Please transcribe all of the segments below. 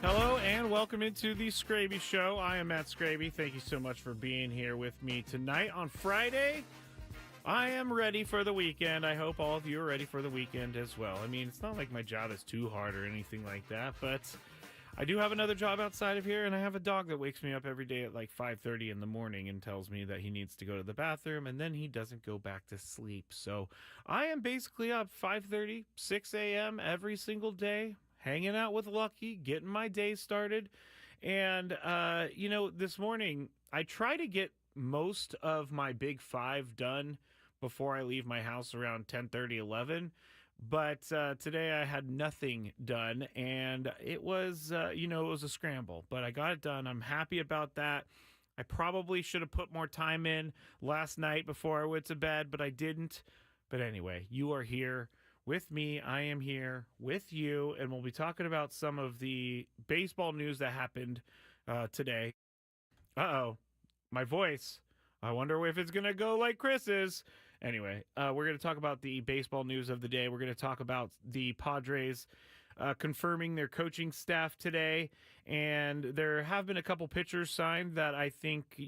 Hello and welcome into the Skraby Show. I am Matt Skraby. Thank you so much for being here with me tonight on Friday. I am ready for the weekend. I hope all of you are ready for the weekend as well. I mean, it's not like my job is too hard or anything like that, but I do have another job outside of here, and I have a dog that wakes me up every day at like 5:30 in the morning and tells me that he needs to go to the bathroom, and then he doesn't go back to sleep. So I am basically up 5:30, 6 a.m. every single day, hanging out with Lucky, getting my day started. And, this morning, I try to get most of my big five done before I leave my house around 10:30, 11. But today I had nothing done, and it was, it was a scramble. But I got it done. I'm happy about that. I probably should have put more time in last night before I went to bed, but I didn't. But anyway, you are here with me. I am here with you, and we'll be talking about some of the baseball news that happened today. Uh-oh, my voice. I wonder if it's going to go like Chris's. Anyway, we're going to talk about the baseball news of the day. We're going to talk about the Padres confirming their coaching staff today. And there have been a couple pitchers signed that I think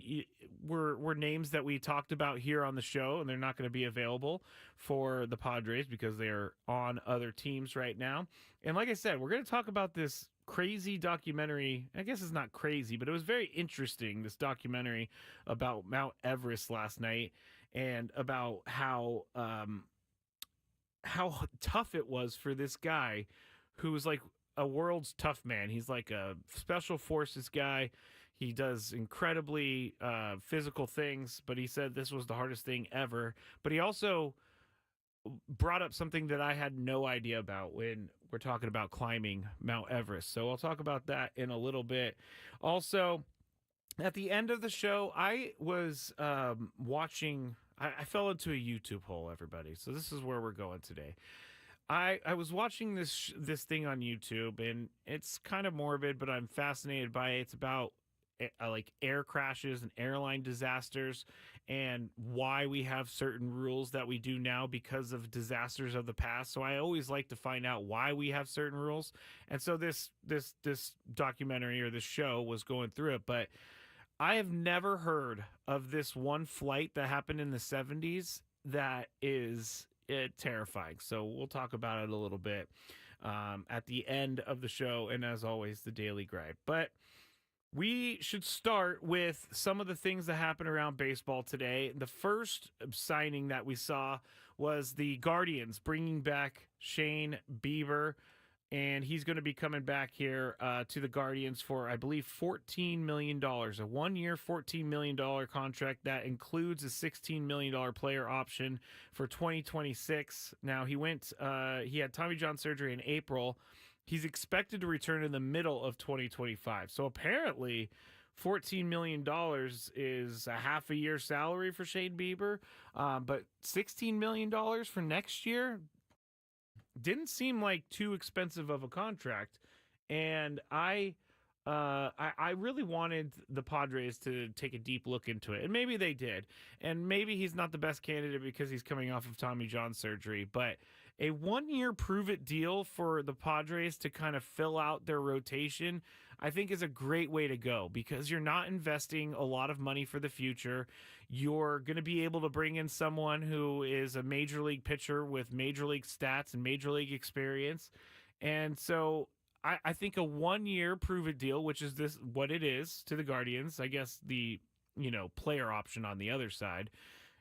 were names that we talked about here on the show, and they're not going to be available for the Padres because they're on other teams right now. And like I said, we're going to talk about this crazy documentary. I guess it's not crazy, but it was very interesting, this documentary about Mount Everest last night, and about how tough it was for this guy who was like a world's tough man. He's like a special forces guy. He does incredibly physical things, but he said this was the hardest thing ever. But he also brought up something that I had no idea about when we're talking about climbing Mount Everest. So I'll talk about that in a little bit. Also, at the end of the show, I was watching. I fell into a YouTube hole, everybody. So this is where we're going today. I was watching this thing on YouTube, and it's kind of morbid, but I'm fascinated by it. It's about like air crashes and airline disasters, and why we have certain rules that we do now because of disasters of the past. So I always like to find out why we have certain rules. And so this documentary, or this show, was going through it, but I have never heard of this one flight that happened in the 70s that is terrifying. So we'll talk about it a little bit at the end of the show, and as always, the Daily Gripe. But we should start with some of the things that happened around baseball today. The first signing that we saw was the Guardians bringing back Shane Bieber, and he's going to be coming back here to the Guardians for, I believe, $14 million, a one-year $14 million contract that includes a $16 million player option for 2026. Now, he had Tommy John surgery in April. He's expected to return in the middle of 2025. So apparently, $14 million is a half a year salary for Shane Bieber, but $16 million for next year didn't seem like too expensive of a contract. And I really wanted the Padres to take a deep look into it, and maybe they did. And maybe he's not the best candidate because he's coming off of Tommy John surgery, but a one-year prove-it deal for the Padres to kind of fill out their rotation, I think, is a great way to go, because you're not investing a lot of money for the future. You're going to be able to bring in someone who is a major league pitcher with major league stats and major league experience. And so I think a one-year prove-it deal, which is this what it is to the Guardians, I guess the player option on the other side.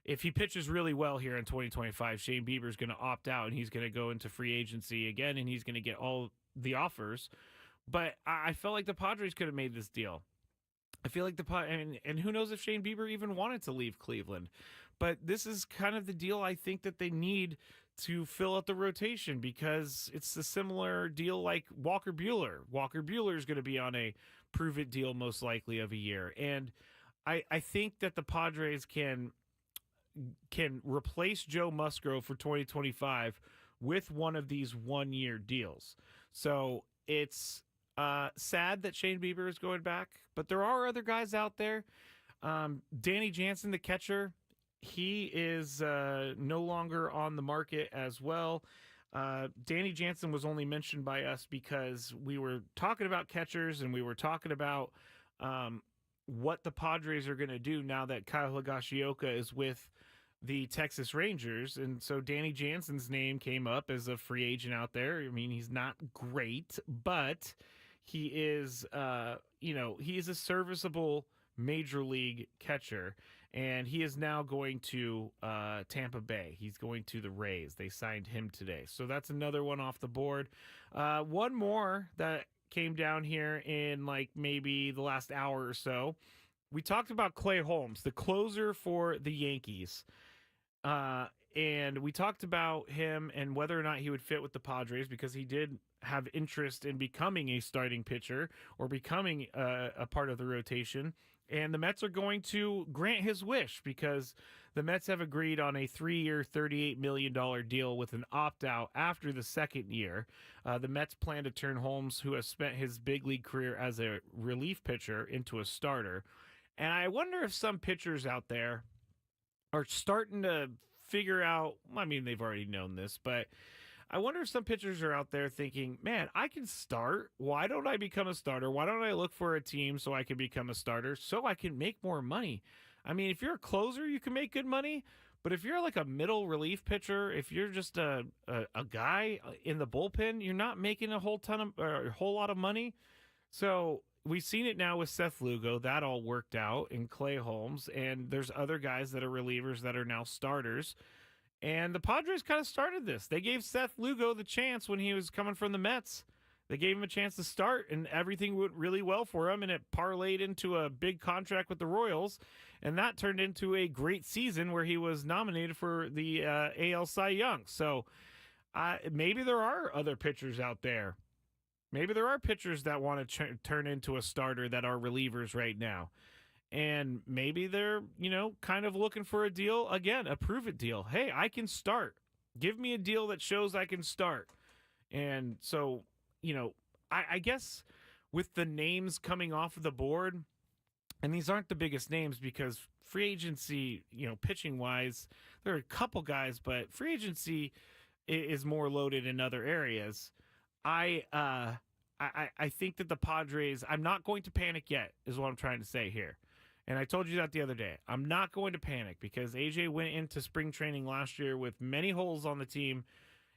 If he pitches really well here in 2025, Shane Bieber is going to opt out, and he's going to go into free agency again, and he's going to get all the offers. But I felt like the Padres could have made this deal. I feel like and who knows if Shane Bieber even wanted to leave Cleveland. But this is kind of the deal I think that they need to fill out the rotation, because it's a similar deal like Walker Buehler. Walker Buehler is going to be on a prove-it deal most likely of a year. And I think that the Padres can replace Joe Musgrove for 2025 with one of these one-year deals. So it's sad that Shane Bieber is going back, but there are other guys out there. Danny Jansen, the catcher, he is no longer on the market as well. Danny Jansen was only mentioned by us because we were talking about catchers and we were talking about um, what the Padres are going to do now that Kyle Higashioka is with the Texas Rangers. And so Danny Jansen's name came up as a free agent out there. I mean, he's not great, but he is, he is a serviceable major league catcher. And he is now going to Tampa Bay. He's going to the Rays. They signed him today. So that's another one off the board. One more that came down here in like maybe the last hour or so. We talked about Clay Holmes, the closer for the Yankees. And we talked about him and whether or not he would fit with the Padres because he did have interest in becoming a starting pitcher or becoming a part of the rotation. And the Mets are going to grant his wish because the Mets have agreed on a 3-year, $38 million deal with an opt-out after the second year. The Mets plan to turn Holmes, who has spent his big league career as a relief pitcher, into a starter. And I wonder if some pitchers out there are starting to figure out, I mean, they've already known this, but I wonder if some pitchers are out there thinking, man, I can start. Why don't I become a starter? Why don't I look for a team so I can become a starter so I can make more money? I mean, if you're a closer, you can make good money. But if you're like a middle relief pitcher, if you're just a guy in the bullpen, you're not making a whole lot of money. So we've seen it now with Seth Lugo. That all worked out in Clay Holmes. And there's other guys that are relievers that are now starters. And the Padres kind of started this. They gave Seth Lugo the chance when he was coming from the Mets. They gave him a chance to start, and everything went really well for him, and it parlayed into a big contract with the Royals, and that turned into a great season where he was nominated for the AL Cy Young. So maybe there are other pitchers out there. Maybe there are pitchers that want to turn into a starter that are relievers right now. And maybe they're, kind of looking for a deal. Again, a prove-it deal. Hey, I can start. Give me a deal that shows I can start. And so, I guess with the names coming off of the board, and these aren't the biggest names because free agency, pitching-wise, there are a couple guys, but free agency is more loaded in other areas. I think that the Padres, I'm not going to panic yet, is what I'm trying to say here. And I told you that the other day. I'm not going to panic because AJ went into spring training last year with many holes on the team,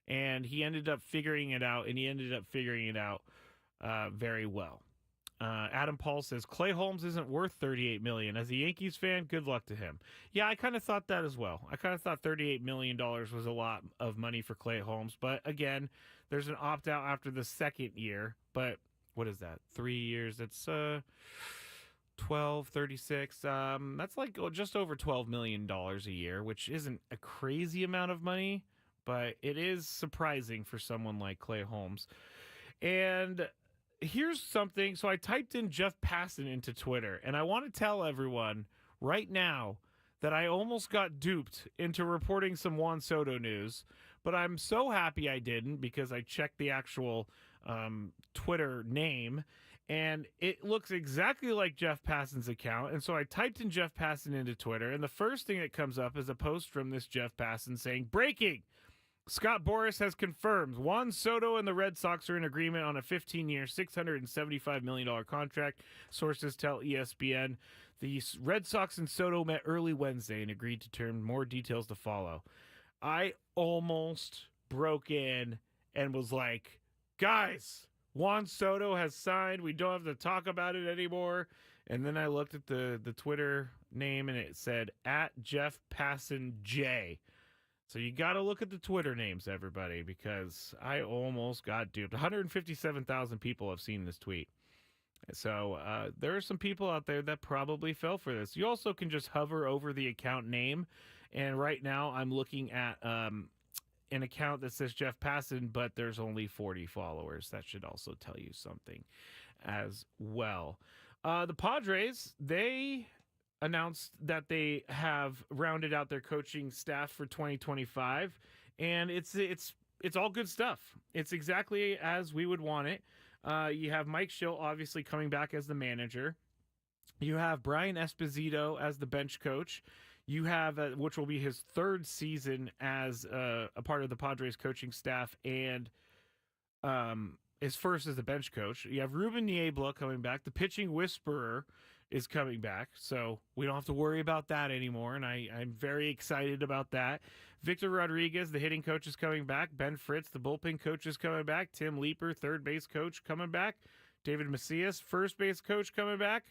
and he ended up figuring it out, and he ended up figuring it out very well. Adam Paul says, Clay Holmes isn't worth $38 million. As a Yankees fan, good luck to him. Yeah, I kind of thought that as well. I kind of thought $38 million was a lot of money for Clay Holmes. But again, there's an opt-out after the second year. But what is that? 3 years. That's 12, 36. That's like just over $12 million a year, which isn't a crazy amount of money, but it is surprising for someone like Clay Holmes. And here's something. So I typed in Jeff Passan into Twitter, and I want to tell everyone right now that I almost got duped into reporting some Juan Soto news, but I'm so happy I didn't because I checked the actual Twitter name, and it looks exactly like Jeff Passan's account. And so I typed in Jeff Passan into Twitter, and the first thing that comes up is a post from this Jeff Passan saying, breaking! Scott Boras has confirmed Juan Soto and the Red Sox are in agreement on a 15-year, $675 million contract. Sources tell ESPN. The Red Sox and Soto met early Wednesday and agreed to term. More details to follow. I almost broke in and was like, guys, Juan Soto has signed. We don't have to talk about it anymore. And then I looked at the Twitter name, and it said, @JeffPassanJ. So you got to look at the Twitter names, everybody, because I almost got duped. 157,000 people have seen this tweet. So there are some people out there that probably fell for this. You also can just hover over the account name. And right now I'm looking at an account that says Jeff Passan, but there's only 40 followers. That should also tell you something as well. The Padres, they announced that they have rounded out their coaching staff for 2025, and it's all good stuff. It's exactly as we would want it. You have Mike Schill obviously coming back as the manager. You have Brian Esposito as the bench coach. You have, which will be his third season as a part of the Padres coaching staff, and his first as a bench coach. You have Ruben Niebla coming back. The pitching whisperer is coming back, so we don't have to worry about that anymore, and I'm very excited about that. Victor Rodriguez, the hitting coach, is coming back. Ben Fritz, the bullpen coach, is coming back. Tim Leeper, third base coach, coming back. David Macias, first base coach, coming back.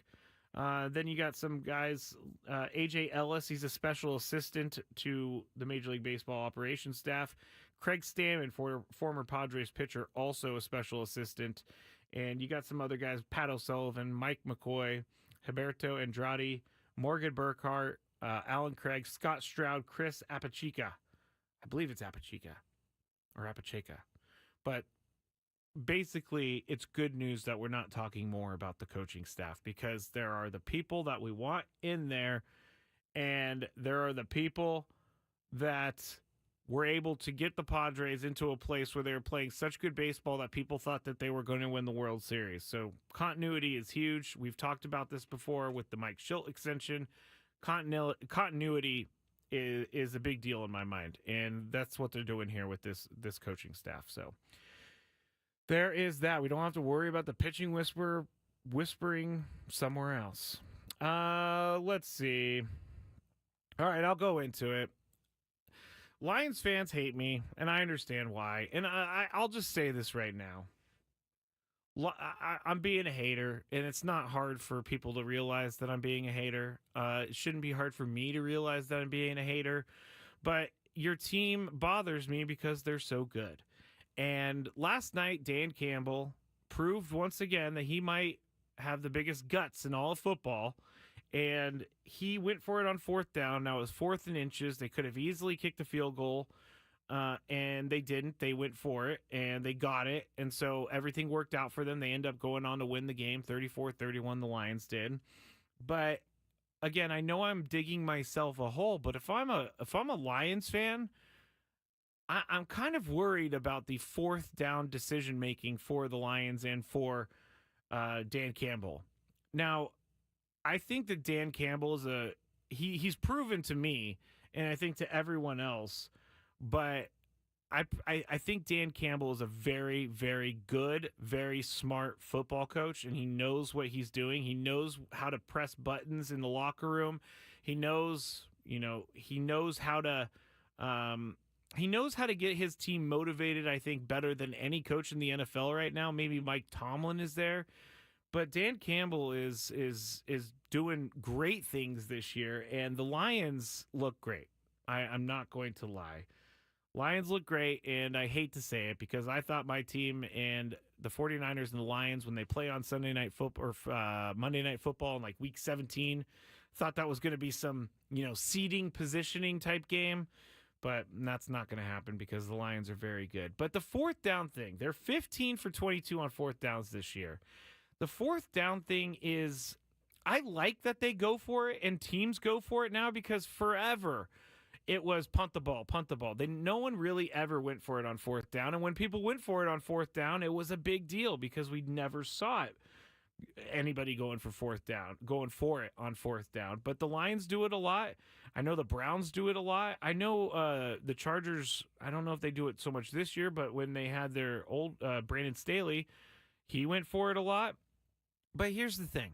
Then you got some guys, AJ Ellis, he's a special assistant to the Major League Baseball operations staff. Craig Stammen, former Padres pitcher, also a special assistant. And you got some other guys, Pat O'Sullivan, Mike McCoy, Humberto Andrade, Morgan Burkhart, Alan Craig, Scott Stroud, Chris Apachica. I believe it's Apachica or Apacheca. But basically, it's good news that we're not talking more about the coaching staff, because there are the people that we want in there, and there are the people that were able to get the Padres into a place where they were playing such good baseball that people thought that they were going to win the World Series. So continuity is huge. We've talked about this before with the Mike Schilt extension. Continuity is a big deal in my mind, and that's what they're doing here with this coaching staff. So there is that. We don't have to worry about the pitching whispering somewhere else. Let's see. All right, I'll go into it. Lions fans hate me, and I understand why. And I'll just say this right now. I'm being a hater, and it's not hard for people to realize that I'm being a hater. It shouldn't be hard for me to realize that I'm being a hater. But your team bothers me because they're so good. And last night, Dan Campbell proved once again that he might have the biggest guts in all of football. And he went for it on fourth down. Now it was 4th and inches. They could have easily kicked a field goal, and they didn't. They went for it, and they got it. And so everything worked out for them. They end up going on to win the game, 34-31, the Lions did. But again, I know I'm digging myself a hole, but if I'm a Lions fan, I'm kind of worried about the fourth down decision making for the Lions and for Dan Campbell. Now, I think that Dan Campbell is he's proven to me, and I think to everyone else, but I think Dan Campbell is a very, very good, very smart football coach, and he knows what he's doing. He knows how to press buttons in the locker room. He knows how to get his team motivated, I think, better than any coach in the NFL right now. Maybe Mike Tomlin is there. But Dan Campbell is doing great things this year, and the Lions look great. I'm not going to lie. Lions look great, and I hate to say it because I thought my team and the 49ers and the Lions, when they play on Sunday Night Football or Monday Night Football in like Week 17, thought that was going to be some seeding, positioning type game. But that's not going to happen because the Lions are very good. But the fourth down thing, they're 15 for 22 on fourth downs this year. The fourth down thing is, I like that they go for it and teams go for it now, because forever it was punt the ball. No one really ever went for it on fourth down. And when people went for it on fourth down, it was a big deal because we never saw it. Anybody going for it on fourth down. But the Lions do it a lot. I know the Browns do it a lot. I know the Chargers, I don't know if they do it so much this year, but when they had their old Brandon Staley, he went for it a lot. But here's the thing.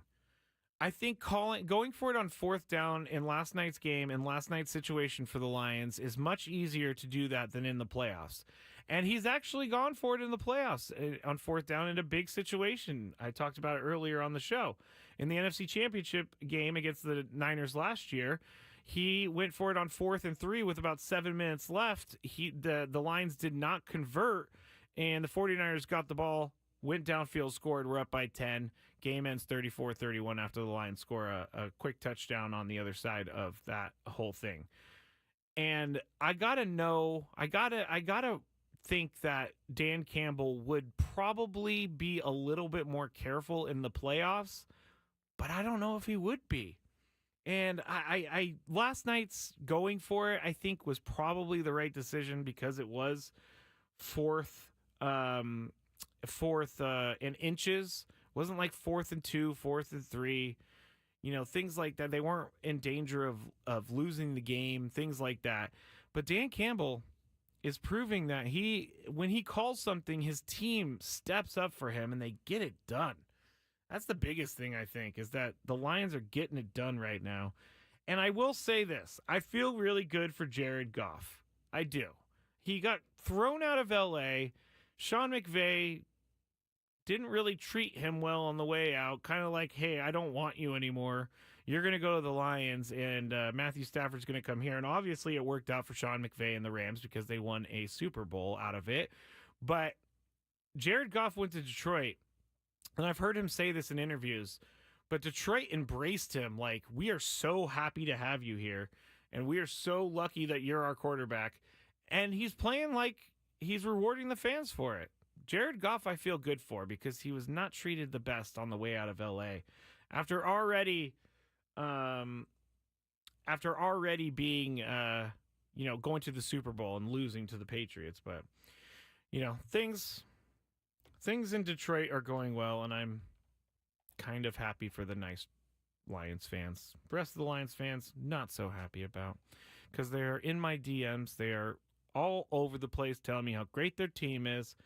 I think going for it on fourth down in last night's game and last night's situation for the Lions is much easier to do that than in the playoffs. And he's actually gone for it in the playoffs on fourth down in a big situation. I talked about it earlier on the show. In the NFC Championship game against the Niners last year, he went for it on 4th and 3 with about 7 minutes left. The Lions did not convert, and the 49ers got the ball, went downfield, scored. We're up by 10. Game ends 34-31 after the Lions score a quick touchdown on the other side of that whole thing. And I gotta think that Dan Campbell would probably be a little bit more careful in the playoffs, but I don't know if he would be. And I last night's going for it, I think, was probably the right decision because it was fourth and inches. It wasn't like 4th and 2, 4th and 3. things like that. They weren't in danger of losing the game, things like that. But Dan Campbell is proving that when he calls something, his team steps up for him and they get it done. That's the biggest thing, I think, is that the Lions are getting it done right now. And I will say this, I feel really good for Jared Goff. I do. He got thrown out of LA. Sean McVay didn't really treat him well on the way out. Kind of like, hey, I don't want you anymore. You're going to go to the Lions, and Matthew Stafford's going to come here. And obviously it worked out for Sean McVay and the Rams because they won a Super Bowl out of it. But Jared Goff went to Detroit, and I've heard him say this in interviews, but Detroit embraced him like, we are so happy to have you here, and we are so lucky that you're our quarterback. And he's playing like he's rewarding the fans for it. Jared Goff, I feel good for because he was not treated the best on the way out of LA after already being, going to the Super Bowl and losing to the Patriots. But, things in Detroit are going well, and I'm kind of happy for the nice Lions fans. The rest of the Lions fans, not so happy about, because they're in my DMs. They are all over the place telling me how great their team is.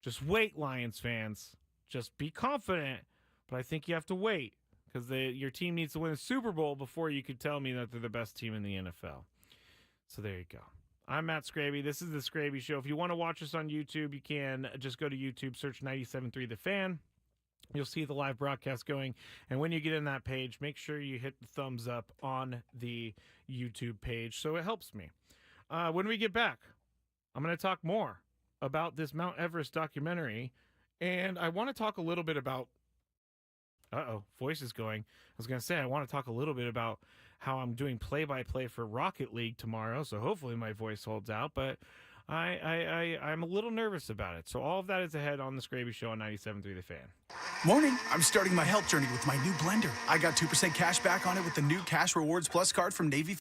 Just wait, Lions fans. Just be confident. But I think you have to wait because your team needs to win a Super Bowl before you could tell me that they're the best team in the NFL. So there you go. I'm Matt Skraby. This is The Skraby Show. If you want to watch us on YouTube, you can just go to YouTube, search 97.3 The Fan. You'll see the live broadcast going. And when you get in that page, make sure you hit the thumbs up on the YouTube page so it helps me. When we get back, I'm going to talk more about this Mount Everest documentary. And I want to talk a little bit about... voice is going. I was going to say, I want to talk a little bit about how I'm doing play-by-play for Rocket League tomorrow. So hopefully my voice holds out. But I'm a little nervous about it. So all of that is ahead on The Skraby Show on 97.3 The Fan. Morning. I'm starting my health journey with my new blender. I got 2% cash back on it with the new Cash Rewards Plus card from Navy.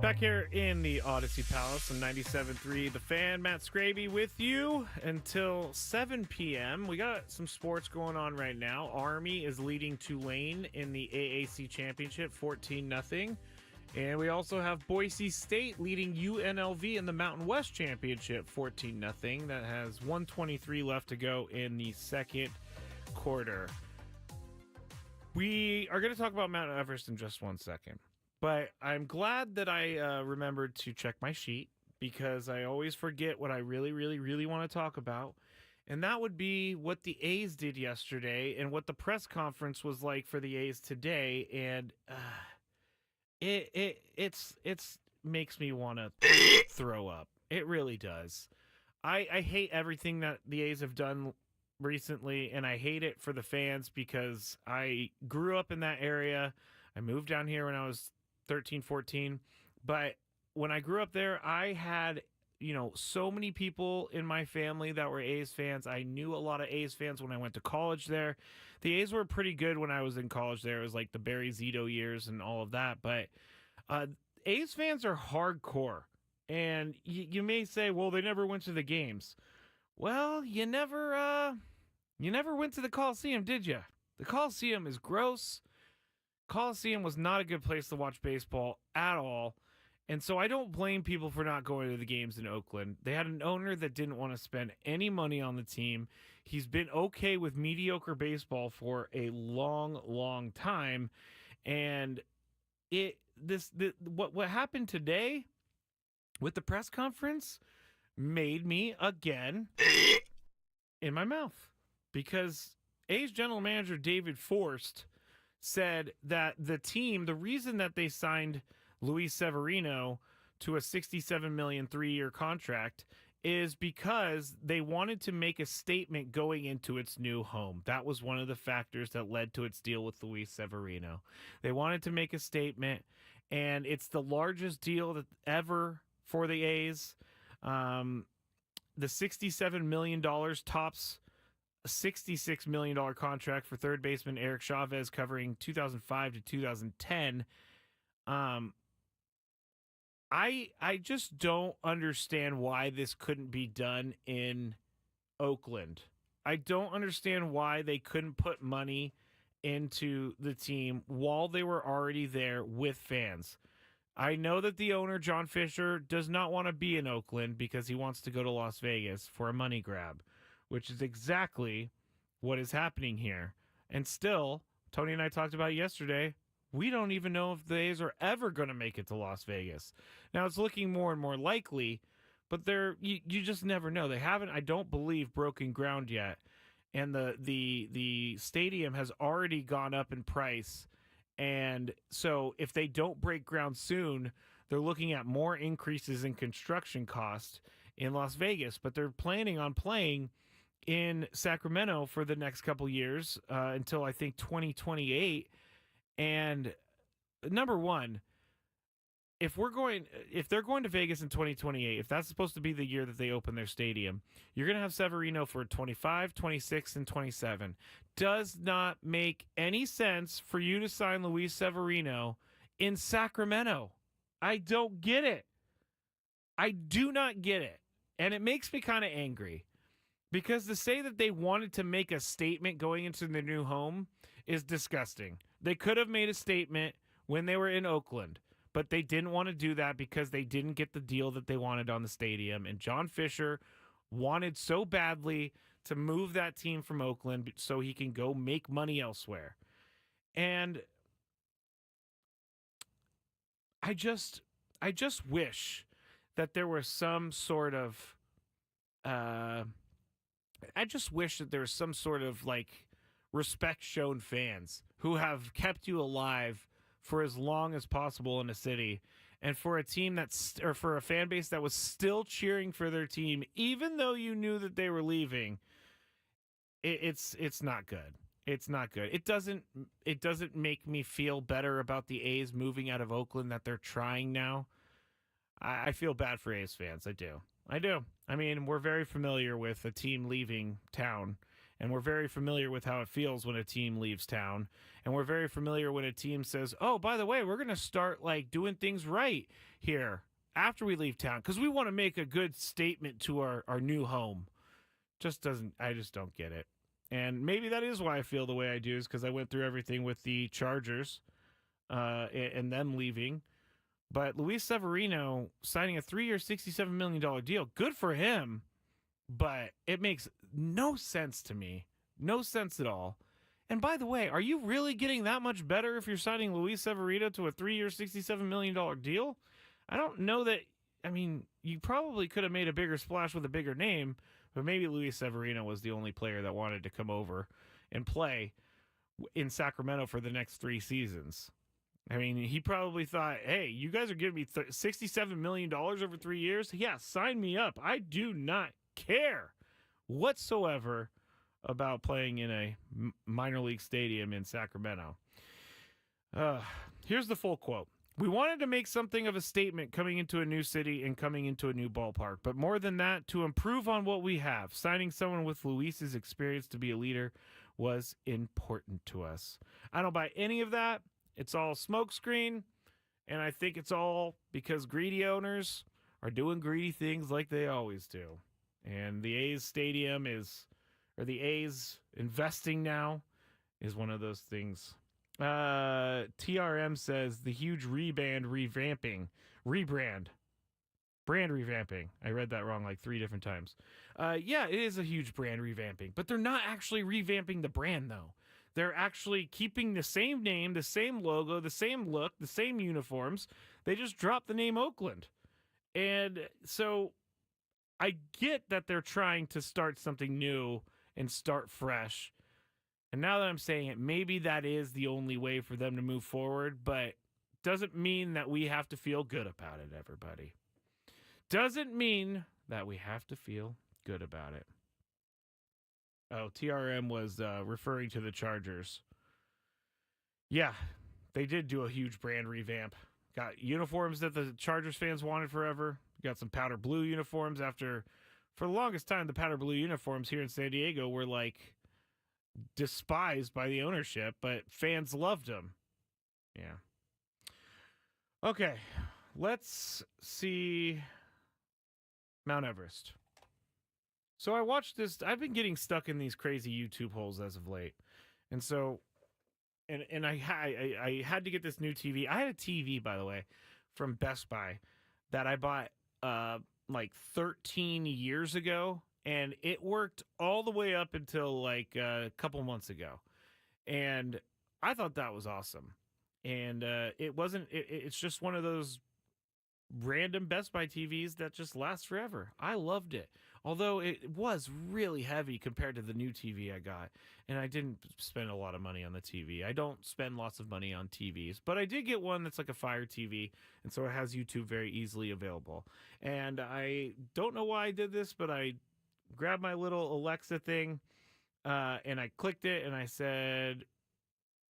Back here in the Odyssey Palace on 97.3 The Fan, Matt Skraby with you until 7 p.m. We got some sports going on right now. Army is leading Tulane in the AAC Championship 14-0. And we also have Boise State leading UNLV in the Mountain West Championship 14-0. That has 1:23 left to go in the second quarter. We are going to talk about Mount Everest in just 1 second. But I'm glad that I remembered to check my sheet because I always forget what I really, really, really want to talk about. And that would be what the A's did yesterday and what the press conference was like for the A's today. And it's makes me want to throw up. It really does. I hate everything that the A's have done recently, and I hate it for the fans because I grew up in that area. I moved down here when I was 13, 14. But when I grew up there, I had, so many people in my family that were A's fans. I knew a lot of A's fans when I went to college there. The A's were pretty good when I was in college there. It was like the Barry Zito years and all of that. But A's fans are hardcore. And you may say, well, they never went to the games. Well, you never went to the Coliseum, did you? The Coliseum is gross. Coliseum was not a good place to watch baseball at all. And so I don't blame people for not going to the games in Oakland. They had an owner that didn't want to spend any money on the team. He's been okay with mediocre baseball for a long, long time. And what happened today with the press conference made me again in my mouth, because A's general manager David Forst said that the reason that they signed Luis Severino to a $67 million 3-year contract is because they wanted to make a statement going into its new home. That was one of the factors that led to its deal with Luis Severino. They wanted to make a statement, and it's the largest deal that ever for the A's. The $67 million tops a $66 million contract for third baseman Eric Chavez covering 2005 to 2010. I just don't understand why this couldn't be done in Oakland. I don't understand why they couldn't put money into the team while they were already there with fans. I know that the owner, John Fisher, does not want to be in Oakland because he wants to go to Las Vegas for a money grab, which is exactly what is happening here. And still, Tony and I talked about it yesterday, we don't even know if the A's are ever going to make it to Las Vegas. Now, it's looking more and more likely, but you just never know. They haven't, I don't believe, broken ground yet. And the stadium has already gone up in price. And so if they don't break ground soon, they're looking at more increases in construction cost in Las Vegas. But they're planning on playing in Sacramento for the next couple years until I think 2028. And number one, if they're going to Vegas in 2028, if that's supposed to be the year that they open their stadium, you're going to have Severino for 25, 26, and 27. Does not make any sense for you to sign Luis Severino in Sacramento. I don't get it. I do not get it. And it makes me kind of angry, because to say that they wanted to make a statement going into their new home is disgusting. They could have made a statement when they were in Oakland, but they didn't want to do that because they didn't get the deal that they wanted on the stadium. And John Fisher wanted so badly to move that team from Oakland so he can go make money elsewhere. And I just wish that there was some sort of like respect shown fans who have kept you alive for as long as possible in a city, and for a team or for a fan base that was still cheering for their team even though you knew that they were leaving. It's not good. It's not good. It doesn't make me feel better about the A's moving out of Oakland, that they're trying now. I feel bad for A's fans. I do. I mean, we're very familiar with a team leaving town, And we're very familiar with how it feels when a team leaves town. And we're very familiar when a team says, oh, by the way, we're going to start like doing things right here after we leave town because we want to make a good statement to our new home. I just don't get it. And maybe that is why I feel the way I do, is because I went through everything with the Chargers and them leaving. But Luis Severino signing a 3-year, $67 million deal, good for him. But it makes no sense to me. No sense at all. And by the way, are you really getting that much better if you're signing Luis Severino to a 3-year, $67 million deal? I don't know that. I mean, you probably could have made a bigger splash with a bigger name, but maybe Luis Severino was the only player that wanted to come over and play in Sacramento for the next 3 seasons. I mean, he probably thought, hey, you guys are giving me $67 million over 3 years? Yeah, sign me up. I do not care whatsoever about playing in a minor league stadium in Sacramento. Here's the full quote. We wanted to make something of a statement coming into a new city and coming into a new ballpark, but more than that, to improve on what we have. Signing someone with Luis's experience to be a leader was important to us. I don't buy any of that. It's all smokescreen, and I think it's all because greedy owners are doing greedy things like they always do. And the A's stadium the A's investing now is one of those things. TRM says the huge brand revamping. I read that wrong like 3 different times. Yeah, it is a huge brand revamping, but they're not actually revamping the brand though. They're actually keeping the same name, the same logo, the same look, the same uniforms. They just dropped the name Oakland. And so I get that they're trying to start something new and start fresh. And now that I'm saying it, maybe that is the only way for them to move forward, but doesn't mean that we have to feel good about it, everybody. Doesn't mean that we have to feel good about it. Oh, TRM was referring to the Chargers. Yeah, they did do a huge brand revamp. Got uniforms that the Chargers fans wanted forever. Got some powder blue uniforms after, for the longest time, the powder blue uniforms here in San Diego were like despised by the ownership, but fans loved them. Yeah. Okay, let's see Mount Everest. So I watched this. I've been getting stuck in these crazy YouTube holes as of late. And so, and I had to get this new TV. I had a TV, by the way, from Best Buy that I bought like 13 years ago. And it worked all the way up until like a couple months ago. And I thought that was awesome. And it's just one of those random Best Buy TVs that just lasts forever. I loved it. Although it was really heavy compared to the new TV I got. And I didn't spend a lot of money on the TV. I don't spend lots of money on TVs. But I did get one that's like a Fire TV. And so it has YouTube very easily available. And I don't know why I did this, but I grabbed my little Alexa thing and I clicked it and I said,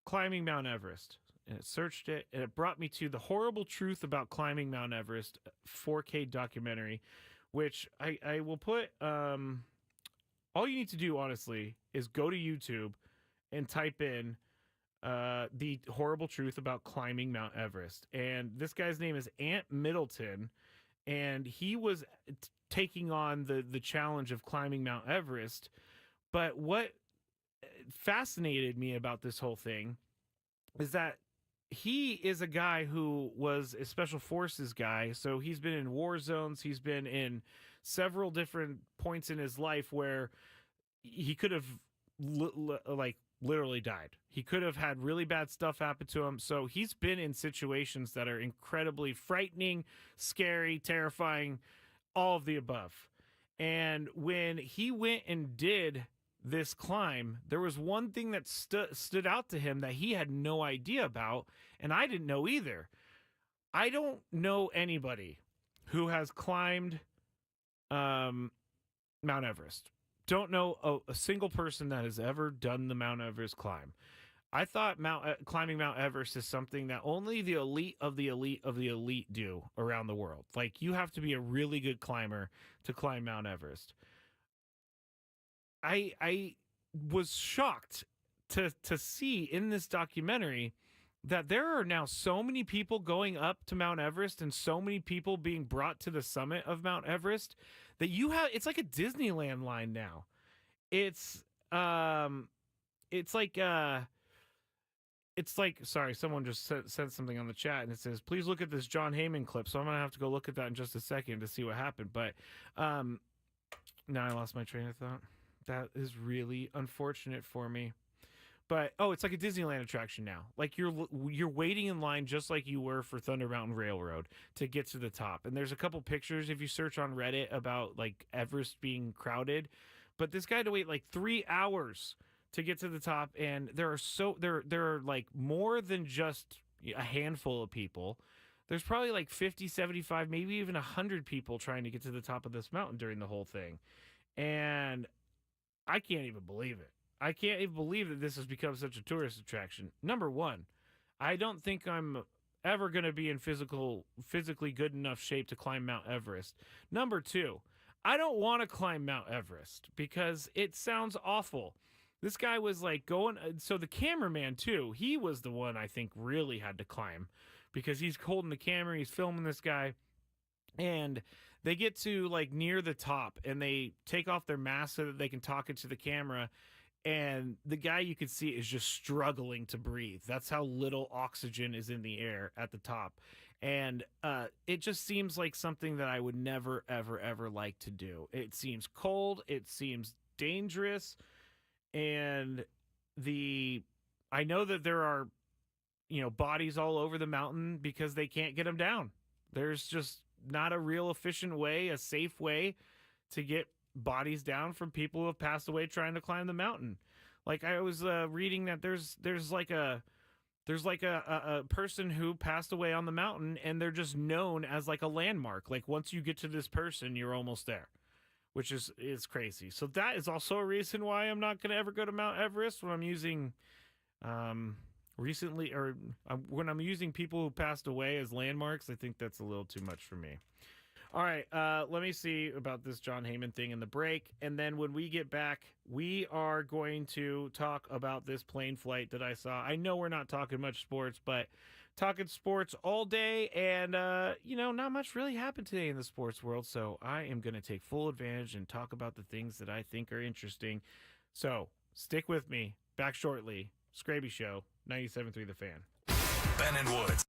climbing Mount Everest. And it searched it and it brought me to The Horrible Truth About Climbing Mount Everest 4K documentary, which I will put, all you need to do, honestly, is go to YouTube and type in The Horrible Truth About Climbing Mount Everest. And this guy's name is Ant Middleton, and he was taking on the challenge of climbing Mount Everest. But what fascinated me about this whole thing is that he is a guy who was a special forces guy. So he's been in war zones. He's been in several different points in his life where he could have literally died. He could have had really bad stuff happen to him. So he's been in situations that are incredibly frightening, scary, terrifying, all of the above. And when he went and did this climb, there was one thing that stood out to him that he had no idea about, and I didn't know either. I don't know anybody who has climbed Mount Everest. Don't know a single person that has ever done the Mount Everest climb. I thought climbing Mount Everest is something that only the elite of the elite of the elite do around the world. Like, you have to be a really good climber to climb Mount Everest. I was shocked to see in this documentary that there are now so many people going up to Mount Everest and so many people being brought to the summit of Mount Everest that it's like a Disneyland line now. It's um it's like sorry, someone just sent something on the chat and it says please look at this John Heyman clip. So I'm going to have to go look at that in just a second to see what happened, but now I lost my train of thought. That is really unfortunate for me. But it's like a Disneyland attraction now. Like you're waiting in line just like you were for Thunder Mountain Railroad to get to the top. And there's a couple pictures if you search on Reddit about like Everest being crowded. But this guy had to wait like 3 hours to get to the top, and there are like more than just a handful of people. There's probably like 50, 75, maybe even 100 people trying to get to the top of this mountain during the whole thing. And I can't even believe it. I can't even believe that this has become such a tourist attraction. Number one, I don't think I'm ever going to be in physically good enough shape to climb Mount Everest. Number two, I don't want to climb Mount Everest because it sounds awful. This guy was like going, so the cameraman too, he was the one I think really had to climb because he's holding the camera, he's filming this guy, and they get to like near the top and they take off their mask so that they can talk into the camera. And the guy you could see is just struggling to breathe. That's how little oxygen is in the air at the top. And it just seems like something that I would never, ever, ever like to do. It seems cold. It seems dangerous. And I know that there are, bodies all over the mountain because they can't get them down. There's just not a real efficient way, a safe way to get bodies down from people who have passed away trying to climb the mountain. Like I was reading that there's like a person who passed away on the mountain, and they're just known as like a landmark. Like once you get to this person, you're almost there, which is crazy. So that is also a reason why I'm not going to ever go to Mount Everest when I'm using when I'm using people who passed away as landmarks. I think that's a little too much for me. All right, let me see about this John Heyman thing in the break. And then when we get back, we are going to talk about this plane flight that I saw. I know we're not talking much sports, but talking sports all day. And, not much really happened today in the sports world. So I am going to take full advantage and talk about the things that I think are interesting. So stick with me. Back shortly. Skraby Show, 97.3 The Fan. Ben and Woods.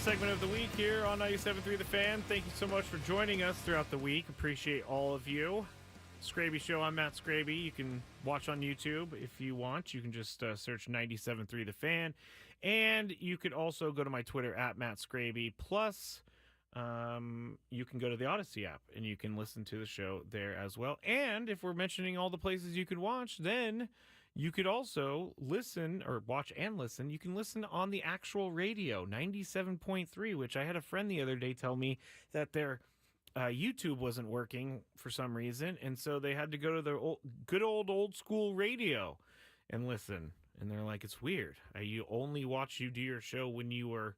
segment of the week here on 97.3 The Fan. Thank you so much for joining us throughout the week. Appreciate all of you. Skraby Show, I'm Matt Skraby. You can watch on YouTube if you want. You can just search 97.3 The Fan. And you could also go to my Twitter at Matt Skraby. Plus, you can go to the Odyssey app and you can listen to the show there as well. And if we're mentioning all the places you could watch, then you could also listen or watch and listen. You can listen on the actual radio, 97.3, which I had a friend the other day tell me that their YouTube wasn't working for some reason. And so they had to go to their good old school radio and listen. And they're like, it's weird. You only watch you do your show when you were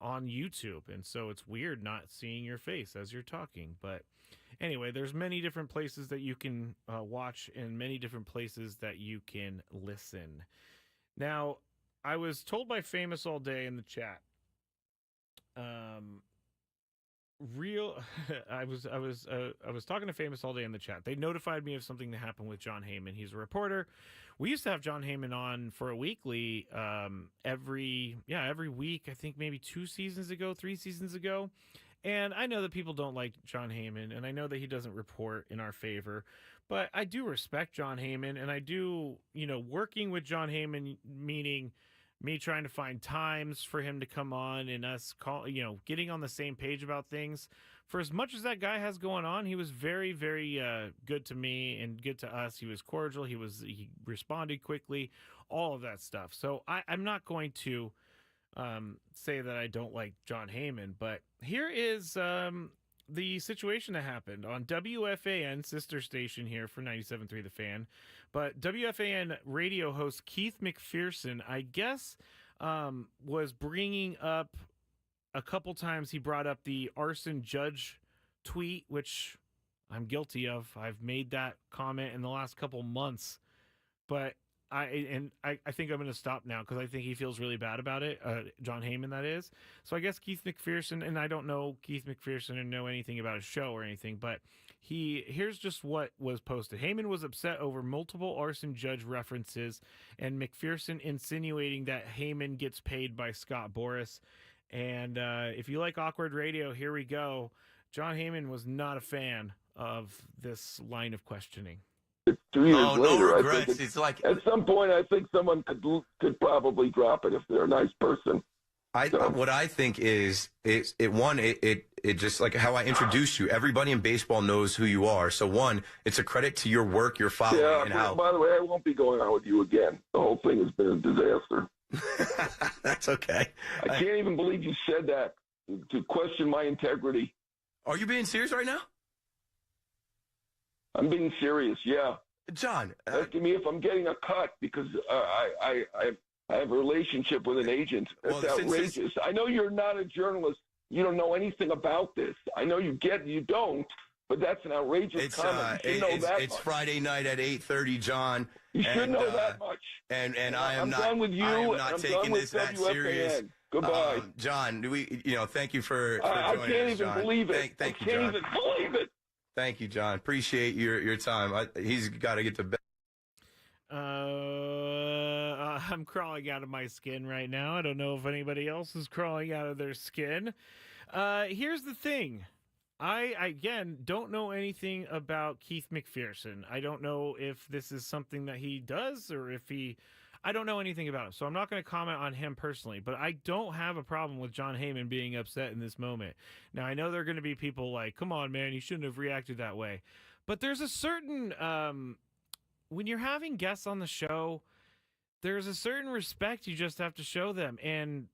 on YouTube. And so it's weird not seeing your face as you're talking. But anyway, there's many different places that you can watch and many different places that you can listen. Now, I was told by Famous All Day in the chat, I was talking to Famous All Day in the chat. They notified me of something that happened with John Heyman. He's a reporter. We used to have John Heyman on for a weekly every week. I think maybe 3 seasons ago. And I know that people don't like John Heyman, and I know that he doesn't report in our favor, but I do respect John Heyman, and I do, working with John Heyman, meaning me trying to find times for him to come on and us getting on the same page about things. For as much as that guy has going on, he was very, very good to me and good to us. He was cordial. He responded quickly, all of that stuff. So I'm not going to say that I don't like John Heyman, but here is the situation that happened on WFAN, sister station here for 97.3 The Fan. But WFAN radio host Keith McPherson, I guess, was bringing up a couple times. He brought up the Arson Judge tweet, which I'm guilty of. I've made that comment in the last couple months, but I think I'm going to stop now because I think he feels really bad about it. John Heyman, that is. So I guess Keith McPherson, and I don't know Keith McPherson and know anything about his show or anything, but here's just what was posted. Heyman was upset over multiple Arson Judge references and McPherson insinuating that Heyman gets paid by Scott Boras. And if you like awkward radio, here we go. John Heyman was not a fan of this line of questioning. 2 years later, no regrets. I think it's like at some point, I think someone could probably drop it if they're a nice person. What I think is it just like how I introduced you. Everybody in baseball knows who you are. So one, it's a credit to your work, your following, and how. By the way, I won't be going on with you again. The whole thing has been a disaster. That's okay. I can't even believe you said that to question my integrity. Are you being serious right now? I'm being serious, yeah. John, asking me if I'm getting a cut because I have a relationship with an agent. That's outrageous. I know you're not a journalist. You don't know anything about this. I know you don't, but that's an outrageous comment. You should know that it's much. Friday night at 8:30, John. You should know that much. And I'm done with you. I am not I'm taking done with this that WFAN. serious. Goodbye. John, thank you for joining us, I can't even John. believe it. Thank you, I can't John. even believe it. Thank you, John. Appreciate your time. He's got to get to bed. I'm crawling out of my skin right now. I don't know if anybody else is crawling out of their skin. Here's the thing. I, again, don't know anything about Keith McPherson. I don't know if this is something that he does or if I don't know anything about him. So I'm not going to comment on him personally, but I don't have a problem with John Heyman being upset in this moment. Now, I know there are going to be people like, come on, man, you shouldn't have reacted that way. But there's a certain, when you're having guests on the show, there's a certain respect you just have to show them. And,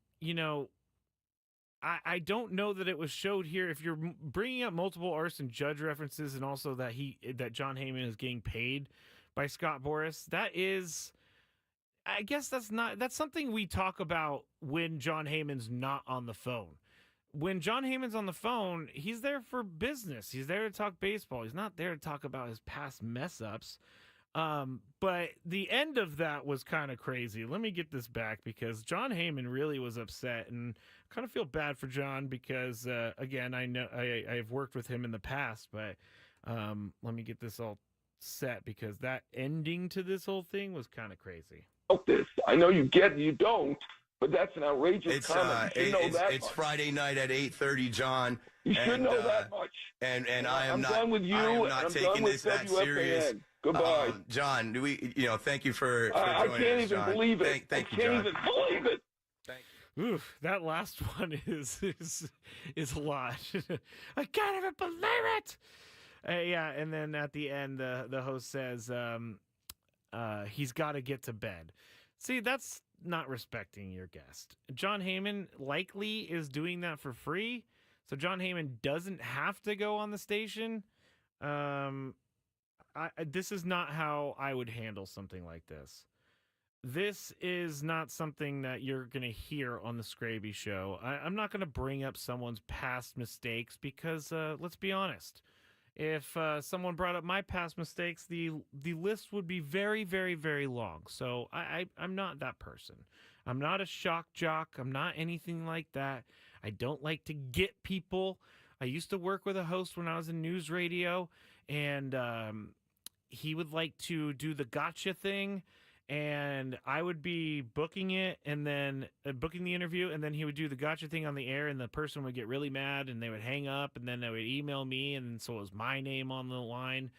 I don't know that it was showed here. If you're bringing up multiple Arson Judge references and also that John Heyman is getting paid by Scott Boras, I guess that's something we talk about when John Heyman's not on the phone. When John Heyman's on the phone, he's there for business. He's there to talk baseball. He's not there to talk about his past mess ups. But the end of that was kind of crazy. Let me get this back because John Heyman really was upset, and I kind of feel bad for John because, again, I know I've worked with him in the past, but let me get this all set because that ending to this whole thing was kind of crazy. This. I know you don't, but that's an outrageous comment. You should know that it's much. Friday night at 8:30, John. You should know that much. And I am I'm not. done with you. I am and not I'm taking done this with that serious. WFAN. Goodbye. John, thank you for I joining can't us, even John. believe it. Thank you, I can't John. even believe it. Oof, that last one is a lot. I can't even believe it. Yeah, and then at the end, the host says he's got to get to bed. See, that's not respecting your guest. John Heyman likely is doing that for free, so John Heyman doesn't have to go on the station. This is not how I would handle something like this. This is not something that you're going to hear on the Skraby show. I'm not going to bring up someone's past mistakes because, let's be honest, if someone brought up my past mistakes, the list would be very, very, very long. So I'm not that person. I'm not a shock jock. I'm not anything like that. I don't like to get people. I used to work with a host when I was in news radio, and he would like to do the gotcha thing. And I would be booking it and then booking the interview, and then he would do the gotcha thing on the air, and the person would get really mad and they would hang up, and then they would email me, and so it was my name on the line.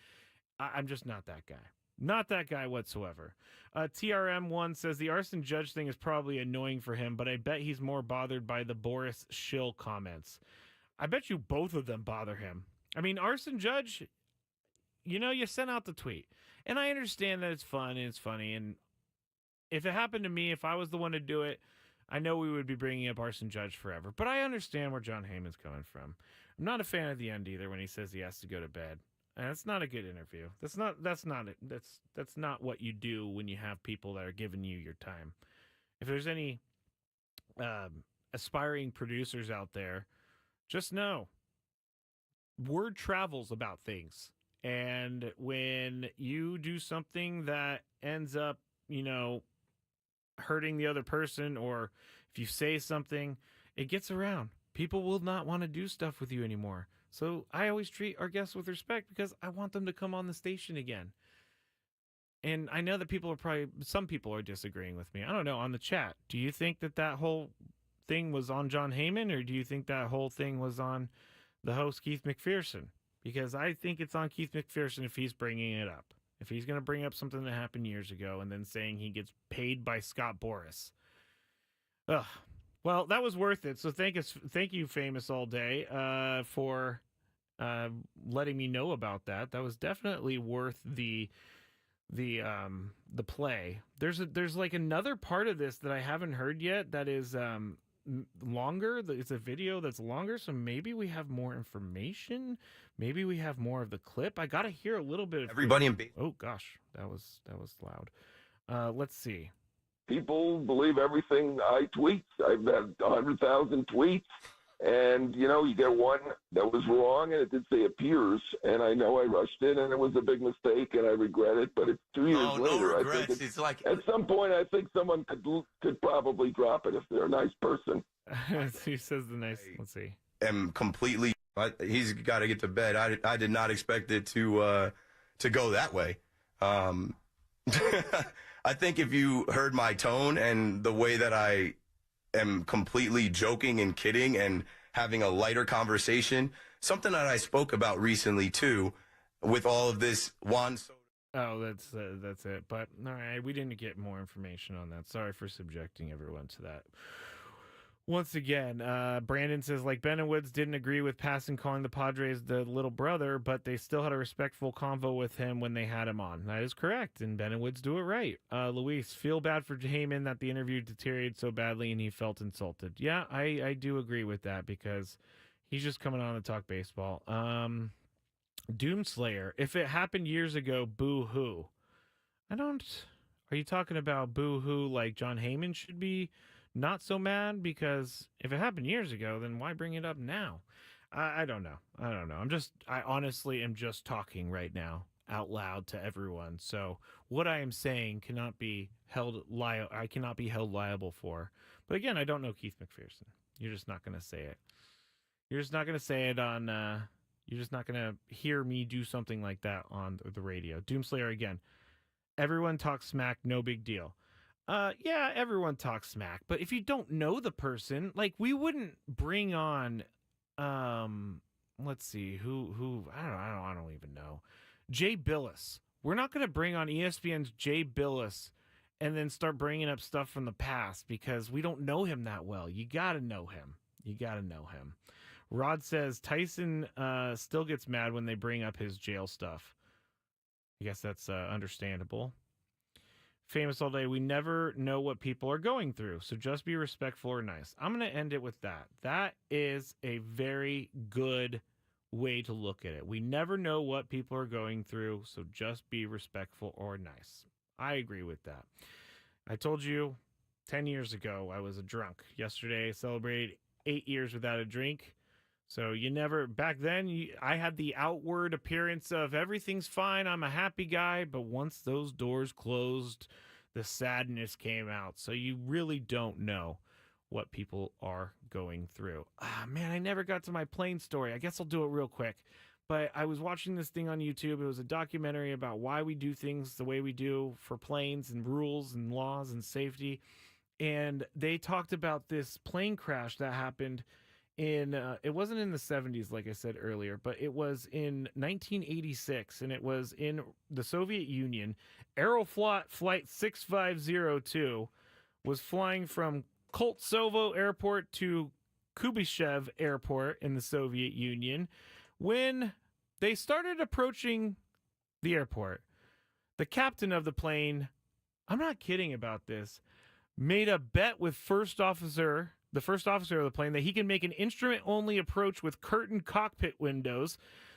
I'm just not that guy. Not that guy whatsoever. TRM1 says the arson judge thing is probably annoying for him, but I bet he's more bothered by the Boris Schill comments. I bet you both of them bother him. I mean, arson judge, you sent out the tweet. And I understand that it's fun and it's funny. And if it happened to me, if I was the one to do it, I know we would be bringing up Arson Judge forever. But I understand where John Heyman's coming from. I'm not a fan of the end either when he says he has to go to bed. And that's not a good interview. That's not what you do when you have people that are giving you your time. If there's any aspiring producers out there, just know word travels about things. And when you do something that ends up, hurting the other person, or if you say something, it gets around. People will not want to do stuff with you anymore. So I always treat our guests with respect because I want them to come on the station again. And I know that some people are disagreeing with me. I don't know, on the chat. Do you think that whole thing was on John Heyman, or do you think that whole thing was on the host, Keith McPherson? Because I think it's on Keith McPherson if he's bringing it up. If he's going to bring up something that happened years ago and then saying he gets paid by Scott Boras. Ugh. Well, that was worth it. So thank you, Famous All Day, for letting me know about that. That was definitely worth the play. There's like another part of this that I haven't heard yet that is longer. It's a video that's longer, so maybe we have more information. Maybe we have more of the clip. I gotta hear a little bit of everybody in oh gosh, that was loud. Let's see. People believe everything I tweet. I've had 100,000 tweets, and you get one that was wrong, and it did say appears, and I know I rushed it, and it was a big mistake, and I regret it. But it's 2 years later. No regrets. I think it's like at some point, I think someone could probably drop it if they're a nice person. He says the nice. Let's see. Am completely. He's got to get to bed. I did not expect it to go that way. I think if you heard my tone and the way that I am completely joking and kidding and having a lighter conversation, something that I spoke about recently too, with all of this Juan Soto. Oh, that's it. But all right, we didn't get more information on that. Sorry for subjecting everyone to that. Once again, Brandon says, like, Ben and Woods didn't agree with Passan calling the Padres the little brother, but they still had a respectful convo with him when they had him on. That is correct, and Ben and Woods do it right. Luis, feel bad for Heyman that the interview deteriorated so badly and he felt insulted. Yeah, I do agree with that because he's just coming on to talk baseball. Doomslayer, if it happened years ago, boo-hoo. Are you talking about boo-hoo like John Heyman should be not so mad? Because if it happened years ago, then why bring it up now? I don't know. I honestly am just talking right now out loud to everyone. So what I am saying cannot be held I cannot be held liable for. But again, I don't know Keith McPherson. You're just not going to say it. You're just not going to say it on, you're just not going to hear me do something like that on the radio. Doomslayer again. Everyone talks smack, no big deal. Yeah, everyone talks smack, but if you don't know the person, like we wouldn't bring on, let's see, who I don't even know, Jay Billis. We're not going to bring on ESPN's Jay Billis and then start bringing up stuff from the past because we don't know him that well. You got to know him. You got to know him. Rod says Tyson still gets mad when they bring up his jail stuff. I guess that's understandable. Famous all day. We never know what people are going through, so just be respectful or nice. I'm going to end it with that. That is a very good way to look at it. We never know what people are going through, so just be respectful or nice. I agree with that. I told you 10 years ago I was a drunk. Yesterday I celebrated 8 years without a drink. So you never, back then, I had the outward appearance of everything's fine, I'm a happy guy, but once those doors closed, the sadness came out. So you really don't know what people are going through. Ah, man, I never got to my plane story. I guess I'll do it real quick. But I was watching this thing on YouTube. It was a documentary about why we do things the way we do for planes and rules and laws and safety. And they talked about this plane crash that happened in it wasn't in the 70s like I said earlier, but it was in 1986, and it was in the Soviet Union. Aeroflot flight 6502 was flying from Koltsovo Airport to Kubyshev Airport in the Soviet Union. When they started approaching the airport, the captain of the plane, I'm not kidding about this, made a bet with the first officer of the plane, that he can make an instrument-only approach with curtained cockpit windows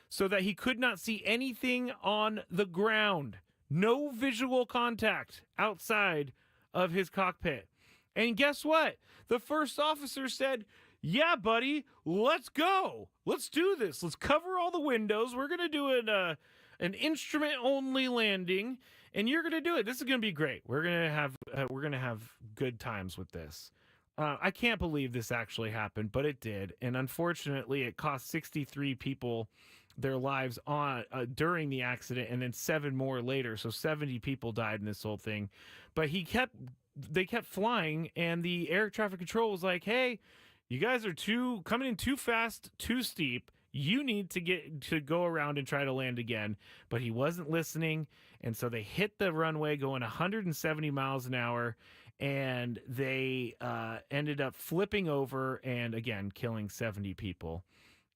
so that he could not see anything on the ground. No visual contact outside of his cockpit. And guess what? The first officer said, yeah, buddy, let's go. Let's do this. Let's cover all the windows. We're going to do an instrument-only landing, and you're going to do it. This is going to be great. We're going to have good times with this. I can't believe this actually happened, but it did. And unfortunately, it cost 63 people their lives during the accident, and then 7 more later. So 70 people died in this whole thing. But they kept flying, and the air traffic control was like, hey, you guys are coming in too fast, too steep. You need to go around and try to land again. But he wasn't listening, and so they hit the runway going 170 miles an hour, and they ended up flipping over and, again, killing 70 people.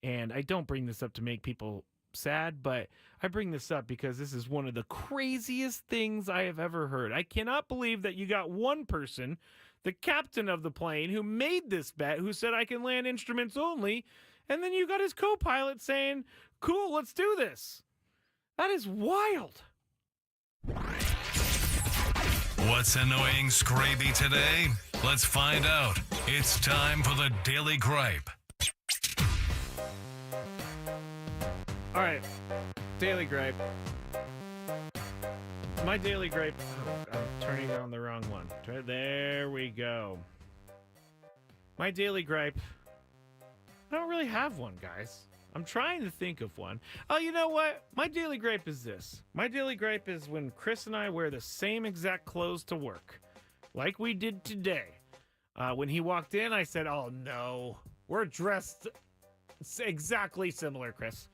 And I don't bring this up to make people sad, but I bring this up because this is one of the craziest things I have ever heard. I cannot believe that you got one person, the captain of the plane, who made this bet, who said I can land instruments only, and then you got his co-pilot saying, cool, let's do this. That is wild. What's annoying Skraby today? Let's find out. It's time for the Daily Gripe. All right, Daily Gripe. My Daily Gripe. Oh, I'm turning on the wrong one. There we go. My Daily Gripe. I don't really have one, guys. I'm trying to think of one. Oh, you know what? My Daily Gripe is this. My Daily Gripe is when Chris and I wear the same exact clothes to work, like we did today. When he walked in, I said, oh, no. We're dressed exactly similar, Chris.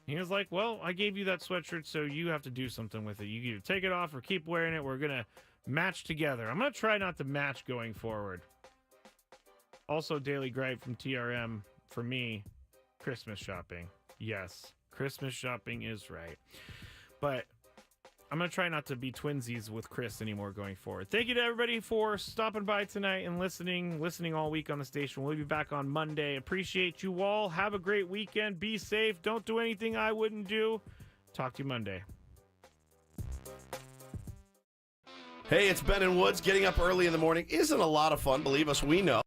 He was like, well, I gave you that sweatshirt, so you have to do something with it. You either take it off or keep wearing it. We're going to match together. I'm going to try not to match going forward. Also, Daily Gripe from TRM for me, Christmas shopping. Yes, Christmas shopping is right. But I'm going to try not to be twinsies with Chris anymore going forward. Thank you to everybody for stopping by tonight and listening all week on the station. We'll be back on Monday. Appreciate you all. Have a great weekend. Be safe. Don't do anything I wouldn't do. Talk to you Monday. Hey, it's Ben and Woods. Getting up early in the morning isn't a lot of fun. Believe us, we know.